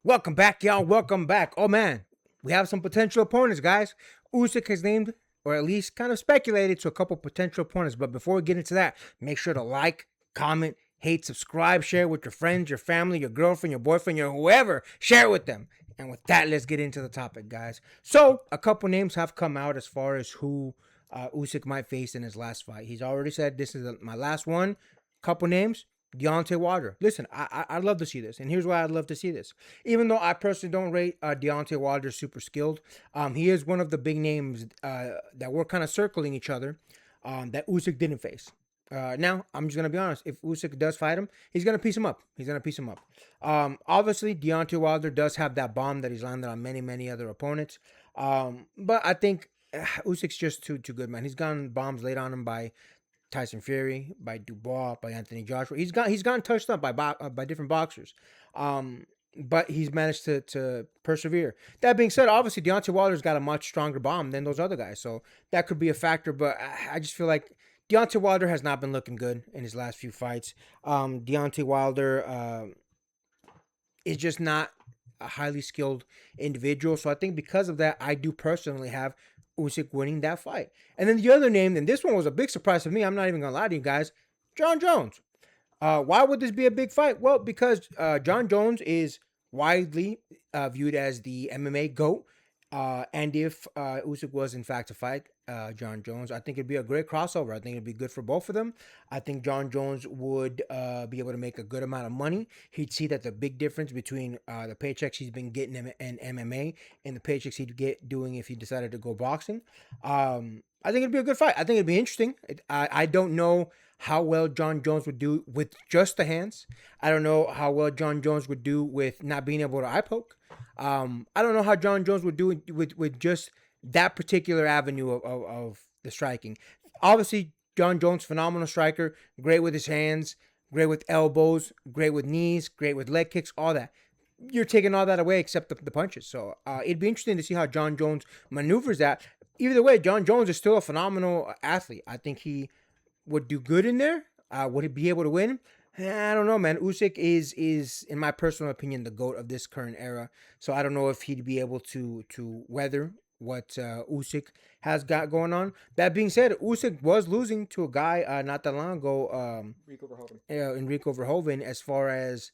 Welcome back, y'all. Welcome back. Oh man, we have some potential opponents, guys. Usyk has named, or at least kind of speculated, to a couple potential opponents. But before we get into that, make sure to like, comment, hate, subscribe, share with your friends, your family, your girlfriend, your boyfriend, your whoever. Share it with them. And with that, let's get into the topic, guys. So a couple names have come out as far as who Usyk might face in his last fight. He's already said this is my last one. Couple names. Deontay Wilder. Listen, I'd love to see this, and here's why I'd love to see this. Even though I personally don't rate Deontay Wilder super skilled, he is one of the big names that were kind of circling each other that Usyk didn't face. Now, I'm just gonna be honest. If Usyk does fight him, he's gonna piece him up. Obviously, Deontay Wilder does have that bomb that he's landed on many other opponents. But I think Usyk's just too good, man. He's gotten bombs laid on him by Tyson Fury, by Dubois, by Anthony Joshua. He's gotten touched up by different boxers. But he's managed to persevere. That being said, obviously Deontay Wilder's got a much stronger bomb than those other guys, so that could be a factor. But I just feel like Deontay Wilder has not been looking good in his last few fights. Deontay Wilder is just not a highly skilled individual, so I think because of that, I do personally have Usyk winning that fight. And then the other name, and this one was a big surprise to me. I'm not even gonna lie to you guys. John Jones. Why would this be a big fight? Well, because John Jones is widely viewed as the MMA GOAT. And if Usyk was in fact to fight John Jones, I think it'd be a great crossover. I think it'd be good for both of them. I think John Jones would be able to make a good amount of money. He'd see that the big difference between the paychecks he's been getting in MMA and the paychecks he'd get doing if he decided to go boxing. I think it'd be a good fight. I think it'd be interesting. I don't know how well John Jones would do with just the hands. I don't know how well John Jones would do with not being able to eye poke. I don't know how John Jones would do with just that particular avenue of the striking. Obviously, John Jones, phenomenal striker, great with his hands, great with elbows, great with knees, great with leg kicks, all that. You're taking all that away except the punches. So it'd be interesting to see how John Jones maneuvers that. Either way, John Jones is still a phenomenal athlete. I think he would do good in there. Would he be able to win? I don't know, man. Usyk is in my personal opinion the GOAT of this current era. So I don't know if he'd be able to weather what Usyk has got going on. That being said, Usyk was losing to a guy not that long ago, Enrico Verhoeven, as far as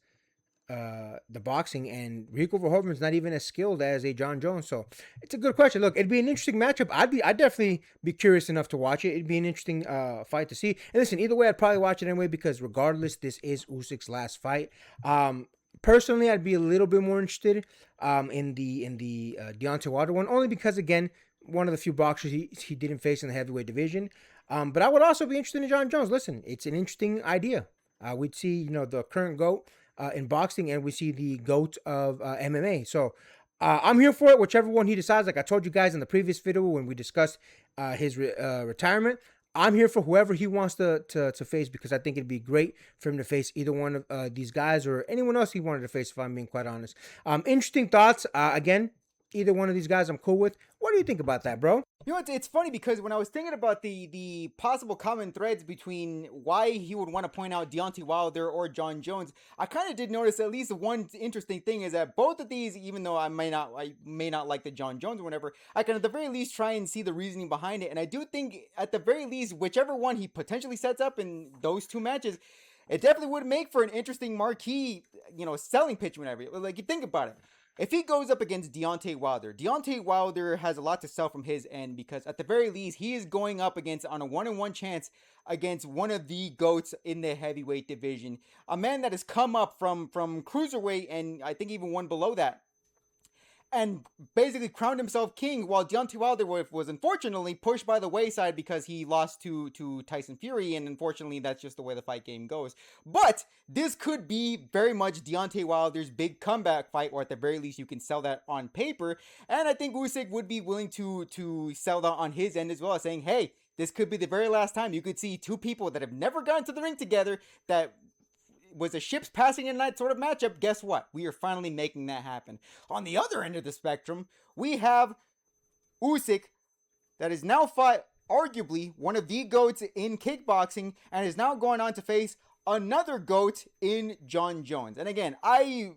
the boxing, and Rico Verhoeven's not even as skilled as a John Jones. So it's a good question. Look, it'd be an interesting matchup. I'd definitely be curious enough to watch it. It'd be an interesting fight to see. And listen, either way, I'd probably watch it anyway because regardless, this is Usyk's last fight. Personally, I'd be a little bit more interested in the Deontay Wilder one, only because again, one of the few boxers he didn't face in the heavyweight division. But I would also be interested in John Jones. Listen, it's an interesting idea. We'd see, the current GOAT in boxing, and we see the GOAT of MMA. So I'm here for it, whichever one he decides. Like I told you guys in the previous video when we discussed his retirement, I'm here for whoever he wants to face, because I think it'd be great for him to face either one of these guys or anyone else he wanted to face, if I'm being quite honest. Interesting thoughts. Again, either one of these guys I'm cool with. What do you think about that, bro? It's funny because when I was thinking about the possible common threads between why he would want to point out Deontay Wilder or John Jones, I kind of did notice at least one interesting thing is that both of these, even though I may not like the John Jones or whatever, I can at the very least try and see the reasoning behind it. And I do think at the very least, whichever one he potentially sets up in those two matches, it definitely would make for an interesting marquee, selling pitch whenever. Like, you think about it. If he goes up against Deontay Wilder has a lot to sell from his end, because at the very least, he is going up against, on a 1-on-1 chance, against one of the GOATs in the heavyweight division. A man that has come up from cruiserweight, and I think even one below that, and basically crowned himself king, while Deontay Wilder was unfortunately pushed by the wayside because he lost to Tyson Fury, and unfortunately that's just the way the fight game goes. But this could be very much Deontay Wilder's big comeback fight, or at the very least you can sell that on paper, and I think Usyk would be willing to sell that on his end as well, saying, hey, this could be the very last time you could see two people that have never gone to the ring together, that was a ships passing in that sort of matchup. Guess what? We are finally making that happen. On the other end of the spectrum, we have Usyk, that is now fought arguably one of the GOATs in kickboxing, and is now going on to face another GOAT in John Jones. And again, I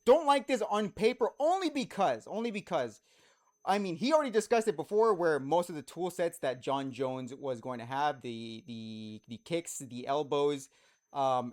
don't like this on paper only because I mean, he already discussed it before, where most of the tool sets that John Jones was going to have, the kicks, the elbows,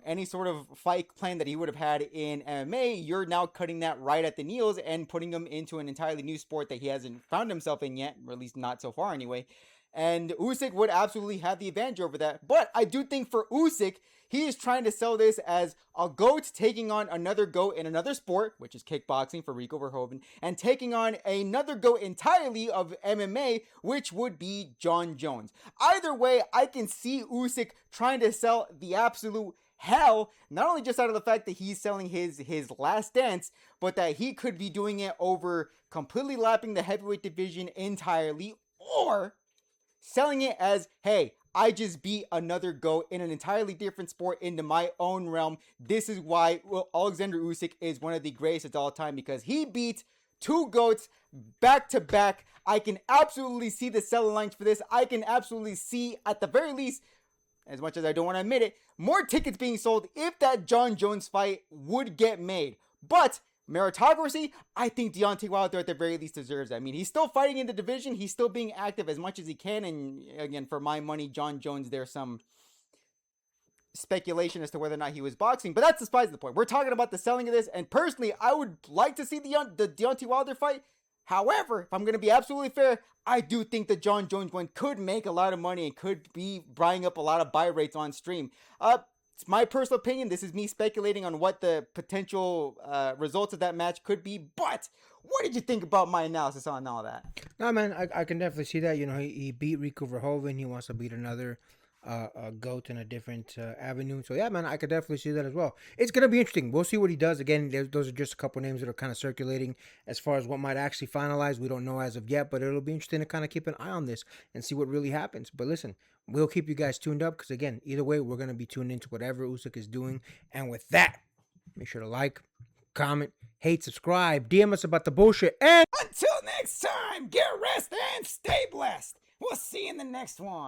any sort of fight plan that he would have had in MMA, you're now cutting that right at the knees and putting him into an entirely new sport that he hasn't found himself in yet, or at least not so far anyway. And Usyk would absolutely have the advantage over that. But I do think for Usyk, he is trying to sell this as a GOAT taking on another GOAT in another sport, which is kickboxing for Rico Verhoeven, and taking on another GOAT entirely of MMA, which would be John Jones. Either way, I can see Usyk trying to sell the absolute hell, not only just out of the fact that he's selling his last dance, but that he could be doing it over completely lapping the heavyweight division entirely, or selling it as, hey, I just beat another GOAT in an entirely different sport into my own realm. This is why Alexander Usyk is one of the greatest of all time, because he beat two GOATs back to back. I can absolutely see the selling lines for this. I can absolutely see, at the very least, as much as I don't want to admit it, more tickets being sold if that John Jones fight would get made. But meritocracy, I think Deontay Wilder at the very least deserves it. I mean, he's still fighting in the division. He's still being active as much as he can. And again, for my money, John Jones, there's some speculation as to whether or not he was boxing. But that's besides the point. We're talking about the selling of this. And personally, I would like to see the Deontay Wilder fight. However, if I'm going to be absolutely fair, I do think the John Jones one could make a lot of money and could be buying up a lot of buy rates on stream. It's my personal opinion. This is me speculating on what the potential results of that match could be. But what did you think about my analysis on all that? No, man, I can definitely see that. You know, he beat Rico Verhoeven. He wants to beat another GOAT in a different avenue. So, yeah, man, I could definitely see that as well. It's going to be interesting. We'll see what he does. Again, those are just a couple names that are kind of circulating. As far as what might actually finalize, we don't know as of yet. But it'll be interesting to kind of keep an eye on this and see what really happens. But listen, we'll keep you guys tuned up because, again, either way, we're going to be tuned into whatever Usyk is doing. And with that, make sure to like, comment, hate, subscribe, DM us about the bullshit, and Until next time, get rest and stay blessed. We'll see you in the next one.